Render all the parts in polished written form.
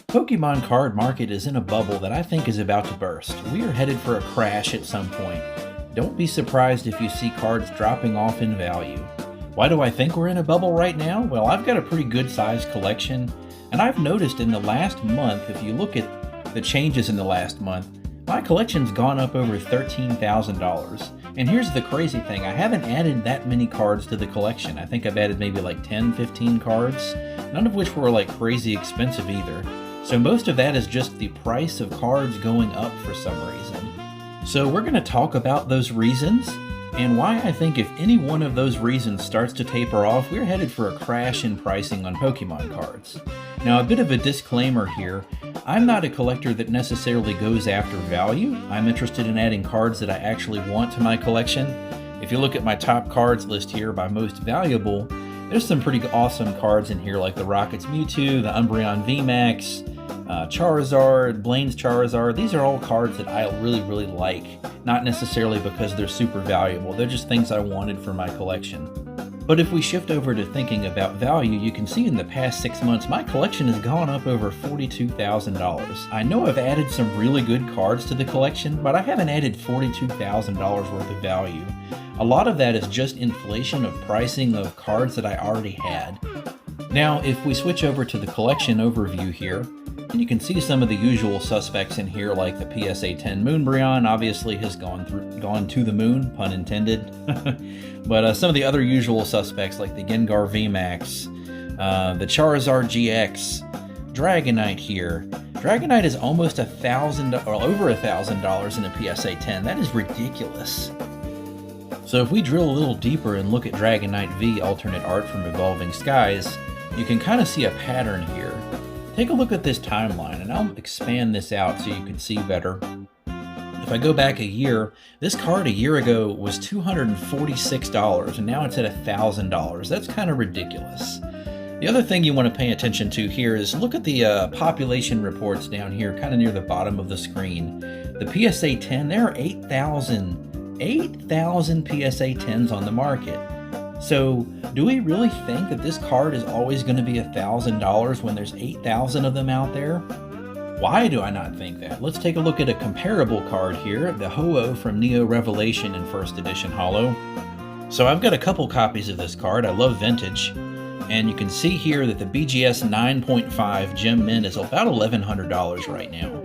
Pokemon card market is in a bubble that I think is about to burst. We are headed for a crash at some point. Don't be surprised if you see cards dropping off in value. Why do I think we're in a bubble right now? Well, I've got a pretty good sized collection, and I've noticed in the last month, if you look at the changes in the last month, my collection's gone up over $13,000. And here's the crazy thing, I haven't added that many cards to the collection. I think I've added maybe like 10, 15 cards, none of which were like crazy expensive either. So most of that is just the price of cards going up for some reason. So we're going to talk about those reasons and why I think if any one of those reasons starts to taper off, we're headed for a crash in pricing on Pokemon cards. Now, a bit of a disclaimer here, I'm not a collector that necessarily goes after value. I'm interested in adding cards that I actually want to my collection. If you look at my top cards list here by most valuable, there's some pretty awesome cards in here like the Rocket's Mewtwo, the Umbreon VMAX, Charizard, Blaine's Charizard. These are all cards that I really like, not necessarily because they're super valuable, they're just things I wanted for my collection. But if we shift over to thinking about value, you can see in the past 6 months my collection has gone up over $42,000. I know I've added some really good cards to the collection, but I haven't added $42,000 worth of value. A lot of that is just inflation of pricing of cards that I already had. Now, if we switch over to the collection overview here, and you can see some of the usual suspects in here, like the PSA 10 Moonbreon obviously has gone to the moon, pun intended. But some of the other usual suspects like the Gengar VMAX, the Charizard GX, Dragonite here. Dragonite is almost $1,000 or over $1,000 in a PSA 10. That is ridiculous. So if we drill a little deeper and look at Dragonite V alternate art from Evolving Skies, you can kind of see a pattern here. Take a look at this timeline, and I'll expand this out so you can see better. If I go back a year, this card a year ago was $246, and now it's at $1,000. That's kind of ridiculous. The other thing you want to pay attention to here is look at the population reports down here, kind of near the bottom of the screen. The PSA 10, there are 8,000 PSA 10s on the market. So, do we really think that this card is always going to be $1,000 when there's 8,000 of them out there? Why do I not think that? Let's take a look at a comparable card here, the Ho-Oh from Neo Revelation in First Edition Holo. So I've got a couple copies of this card. I love vintage. And you can see here that the BGS 9.5 Gem Mint is about $1,100 right now.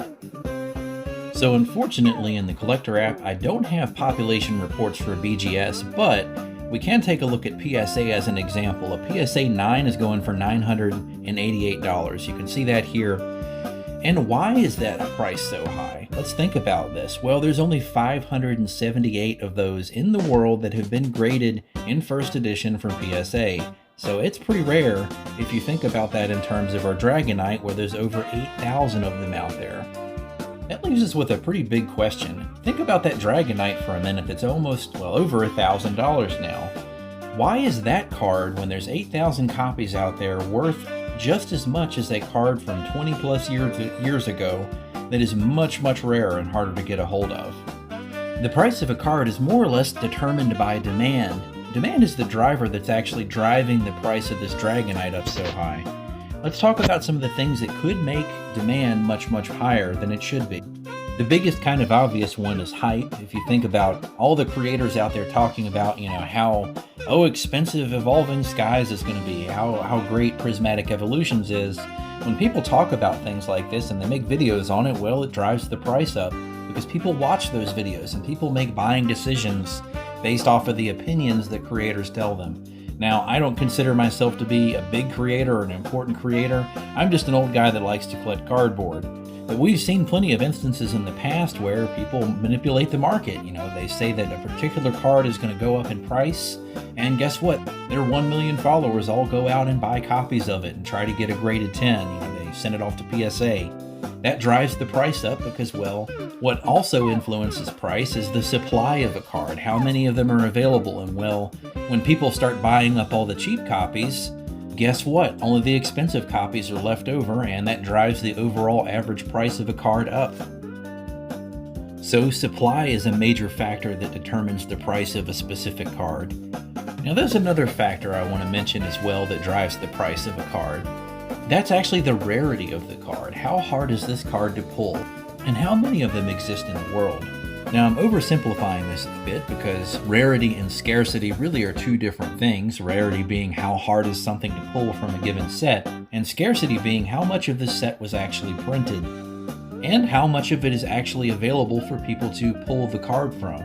So unfortunately in the collector app, I don't have population reports for BGS, but we can take a look at PSA as an example. A PSA 9 is going for $988. You can see that here. And why is that price so high? Let's think about this. Well, there's only 578 of those in the world that have been graded in first edition from PSA. So it's pretty rare if you think about that in terms of our Dragonite, where there's over 8,000 of them out there. That leaves us with a pretty big question. Think about that Dragonite for a minute that's almost, well, over $1,000 now. Why is that card, when there's 8,000 copies out there, worth just as much as a card from 20 plus years ago that is much rarer and harder to get a hold of? The price of a card is more or less determined by demand. Demand is the driver that's actually driving the price of this Dragonite up so high. Let's talk about some of the things that could make demand much higher than it should be. The biggest kind of obvious one is hype. If you think about all the creators out there talking about, how expensive Evolving Skies is going to be, how great Prismatic Evolutions is. When people talk about things like this and they make videos on it, well, it drives the price up because people watch those videos and people make buying decisions based off of the opinions that creators tell them. Now, I don't consider myself to be a big creator or an important creator. I'm just an old guy that likes to collect cardboard. But we've seen plenty of instances in the past where people manipulate the market. They say that a particular card is going to go up in price, and guess what? Their 1 million followers all go out and buy copies of it and try to get a graded 10. They send it off to PSA. That drives the price up because, well, what also influences price is the supply of a card, how many of them are available, and well, when people start buying up all the cheap copies, guess what? Only the expensive copies are left over, and that drives the overall average price of a card up. So supply is a major factor that determines the price of a specific card. Now there's another factor I want to mention as well that drives the price of a card. That's actually the rarity of the card. How hard is this card to pull? And how many of them exist in the world? Now, I'm oversimplifying this a bit because rarity and scarcity really are two different things. Rarity being how hard is something to pull from a given set, and scarcity being how much of this set was actually printed, and how much of it is actually available for people to pull the card from.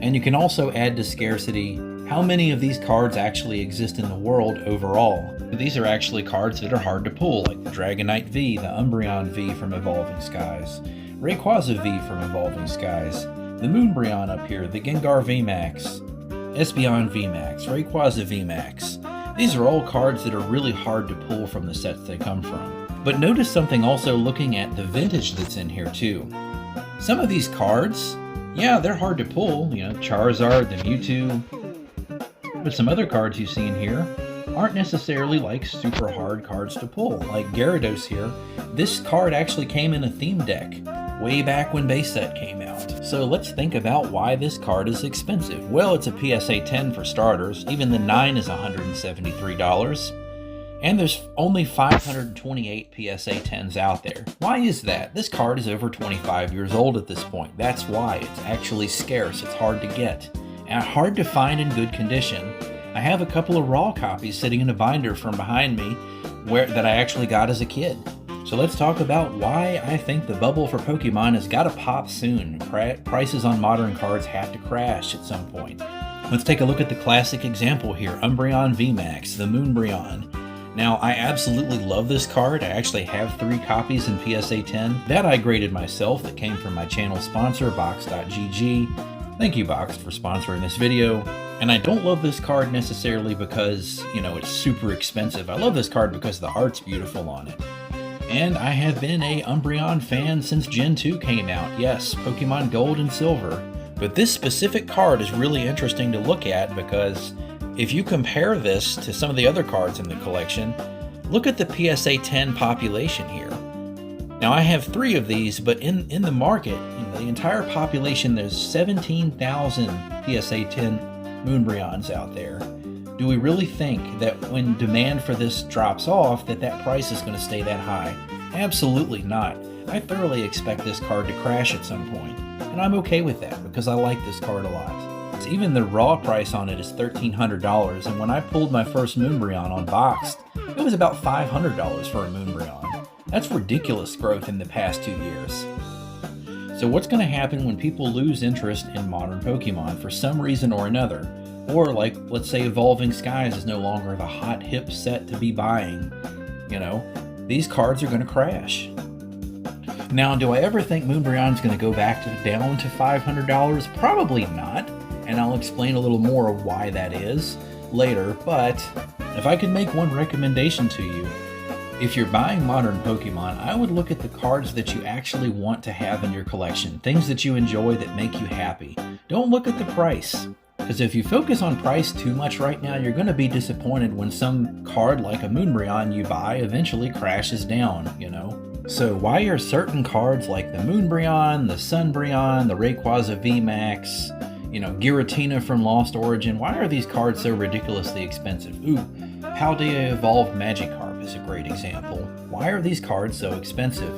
And you can also add to scarcity how many of these cards actually exist in the world overall. These are actually cards that are hard to pull, like the Dragonite V, the Umbreon V from Evolving Skies, Rayquaza V from Evolving Skies, the Moonbreon up here, the Gengar VMAX, Espeon VMAX, Rayquaza VMAX. These are all cards that are really hard to pull from the sets they come from. But notice something also looking at the vintage that's in here too. Some of these cards, yeah, they're hard to pull, you know, Charizard, the Mewtwo, but some other cards you see in here aren't necessarily like super hard cards to pull, like Gyarados here. This card actually came in a theme deck way back when base set came out. So let's think about why this card is expensive. Well, it's a PSA 10 for starters. Even the 9 is $173. And there's only 528 PSA 10s out there. Why is that? This card is over 25 years old at this point. That's why. It's actually scarce. It's hard to get. And hard to find in good condition. I have a couple of raw copies sitting in a binder from behind me that I actually got as a kid. So let's talk about why I think the bubble for Pokemon has got to pop soon. Prices on modern cards have to crash at some point. Let's take a look at the classic example here, Umbreon VMAX, the Moonbreon. Now, I absolutely love this card. I actually have 3 copies in PSA 10 that I graded myself that came from my channel sponsor, Box.gg. Thank you, Boxed, for sponsoring this video. And I don't love this card necessarily because, you know, it's super expensive. I love this card because the art's beautiful on it. And I have been a Umbreon fan since Gen 2 came out. Yes, Pokemon Gold and Silver. But this specific card is really interesting to look at because if you compare this to some of the other cards in the collection, look at the PSA 10 population here. Now, I have 3 of these, but in the market, in the entire population, there's 17,000 PSA 10 Moonbreons out there. Do we really think that when demand for this drops off, that price is going to stay that high? Absolutely not. I thoroughly expect this card to crash at some point, and I'm okay with that because I like this card a lot. So even the raw price on it is $1,300, and when I pulled my first Moonbreon on Boxed, it was about $500 for a Moonbreon. That's ridiculous growth in the past 2 years. So what's going to happen when people lose interest in modern Pokemon for some reason or another? Or like, let's say Evolving Skies is no longer the hot hip set to be buying. You know, these cards are going to crash. Now, do I ever think Moonbreon's going to go back down to $500? Probably not. And I'll explain a little more of why that is later. But if I could make one recommendation to you, if you're buying modern Pokemon, I would look at the cards that you actually want to have in your collection, things that you enjoy that make you happy. Don't look at the price, because if you focus on price too much right now, you're going to be disappointed when some card like a Moonbreon you buy eventually crashes down, you know? So why are certain cards like the Moonbreon, the Sunbreon, the Rayquaza VMAX, you know, Giratina from Lost Origin, why are these cards so ridiculously expensive? Ooh, Paldea Evolved Magikarp is a great example. Why are these cards so expensive?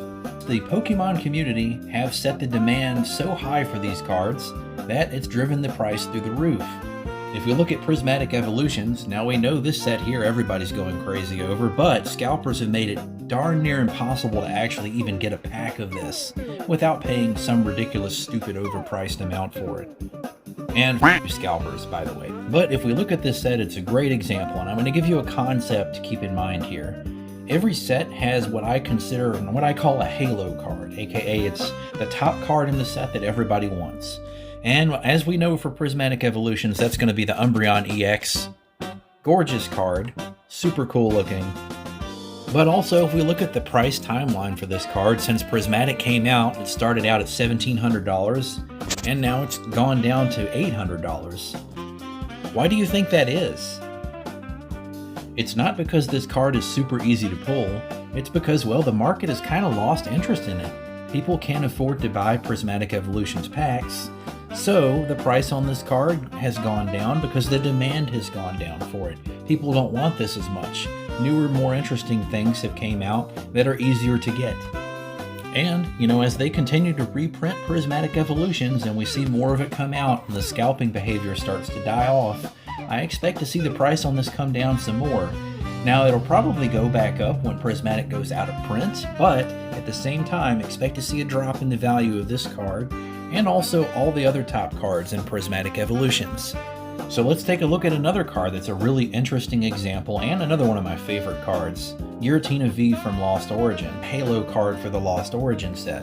The Pokemon community have set the demand so high for these cards that it's driven the price through the roof. If we look at Prismatic Evolutions, now we know this set here everybody's going crazy over, but scalpers have made it darn near impossible to actually even get a pack of this without paying some ridiculous, stupid, overpriced amount for it. And scalpers, by the way. But if we look at this set, it's a great example, and I'm going to give you a concept to keep in mind here. Every set has what I consider, what I call a halo card, aka it's the top card in the set that everybody wants. And as we know for Prismatic Evolutions, that's going to be the Umbreon EX. Gorgeous card, super cool looking. But also, if we look at the price timeline for this card, since Prismatic came out, it started out at $1,700, and now it's gone down to $800. Why do you think that is? It's not because this card is super easy to pull, it's because, well, the market has kind of lost interest in it. People can't afford to buy Prismatic Evolutions packs, so the price on this card has gone down because the demand has gone down for it. People don't want this as much. newer, more interesting things have came out that are easier to get. And, as they continue to reprint Prismatic Evolutions and we see more of it come out and the scalping behavior starts to die off, I expect to see the price on this come down some more. Now, it'll probably go back up when Prismatic goes out of print, but at the same time, expect to see a drop in the value of this card and also all the other top cards in Prismatic Evolutions. So let's take a look at another card that's a really interesting example and another one of my favorite cards. Giratina V from Lost Origin, Halo card for the Lost Origin set.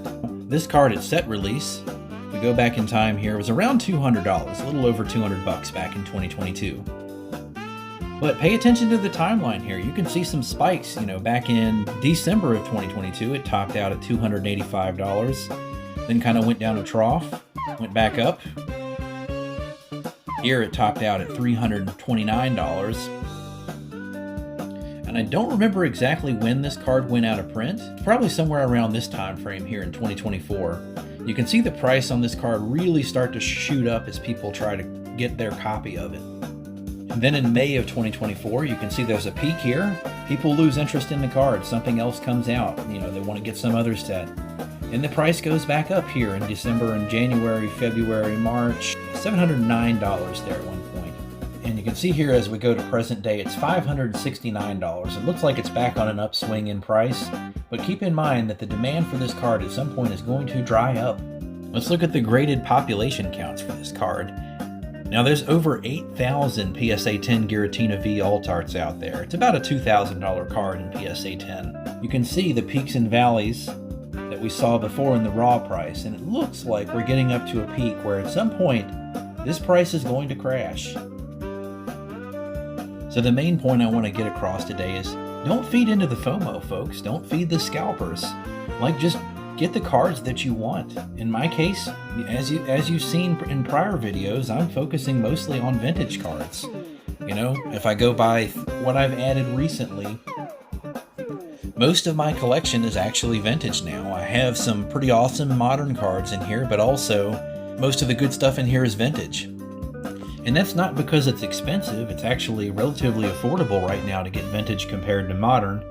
This card at set release, if we go back in time here, was around $200, a little over $200 back in 2022. But pay attention to the timeline here. You can see some spikes, back in December of 2022, it topped out at $285, then kind of went down a trough, went back up. Here it topped out at $329. And I don't remember exactly when this card went out of print. It's probably somewhere around this time frame here in 2024. You can see the price on this card really start to shoot up as people try to get their copy of it. And then in May of 2024, you can see there's a peak here. People lose interest in the card. Something else comes out. They want to get some other set. And the price goes back up here in December and January, February, March. $709 there at one point. And you can see here as we go to present day, it's $569. It looks like it's back on an upswing in price, but keep in mind that the demand for this card at some point is going to dry up. Let's look at the graded population counts for this card. Now there's over 8,000 PSA 10 Giratina V alt-arts out there. It's about a $2,000 card in PSA 10. You can see the peaks and valleys that we saw before in the raw price, and it looks like we're getting up to a peak where at some point this price is going to crash. So the main point I want to get across today is don't feed into the FOMO, folks. Don't feed the scalpers. Just get the cards that you want. In my case, as you've seen in prior videos, I'm focusing mostly on vintage cards. If I go by what I've added recently, most of my collection is actually vintage now. I have some pretty awesome modern cards in here, but also most of the good stuff in here is vintage. And that's not because it's expensive. It's actually relatively affordable right now to get vintage compared to modern.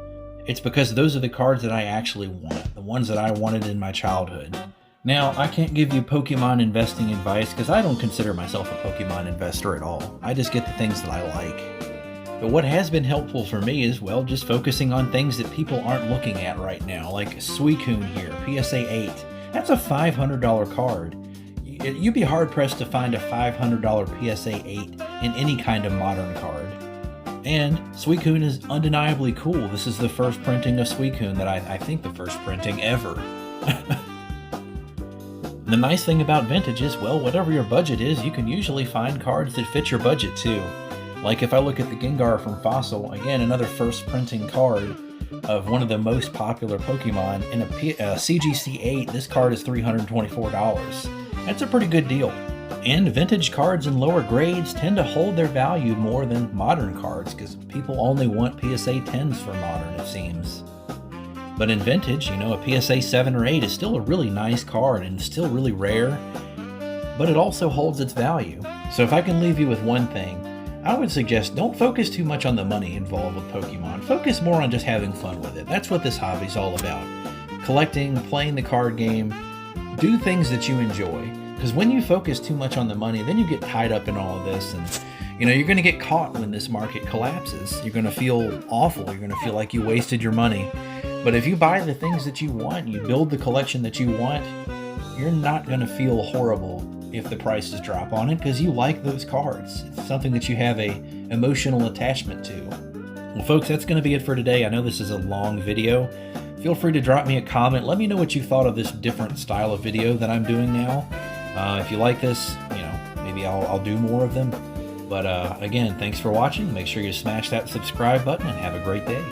It's because those are the cards that I actually want, the ones that I wanted in my childhood. Now, I can't give you Pokemon investing advice because I don't consider myself a Pokemon investor at all. I just get the things that I like. But what has been helpful for me is, just focusing on things that people aren't looking at right now, like Suicune here, PSA 8. That's a $500 card. You'd be hard-pressed to find a $500 PSA 8 in any kind of modern card. And Suicune is undeniably cool. This is the first printing of Suicune that I think the first printing ever. The nice thing about vintage is, whatever your budget is, you can usually find cards that fit your budget too. Like if I look at the Gengar from Fossil, again, another first printing card of one of the most popular Pokemon. In a CGC 8, this card is $324. That's a pretty good deal. And vintage cards in lower grades tend to hold their value more than modern cards because people only want PSA 10s for modern, it seems. But in vintage, a PSA 7 or 8 is still a really nice card and still really rare, but it also holds its value. So if I can leave you with one thing, I would suggest don't focus too much on the money involved with Pokemon. Focus more on just having fun with it. That's what this hobby's all about. Collecting, playing the card game, do things that you enjoy. Because when you focus too much on the money, then you get tied up in all of this, and you're going to get caught when this market collapses. You're going to feel awful. You're going to feel like you wasted your money. But if you buy the things that you want, you build the collection that you want, you're not going to feel horrible if the prices drop on it because you like those cards. It's something that you have a emotional attachment to. Well, folks, that's going to be it for today. I know this is a long video. Feel free to drop me a comment. Let me know what you thought of this different style of video that I'm doing now. If you like this, maybe I'll do more of them. But again, thanks for watching. Make sure you smash that subscribe button and have a great day.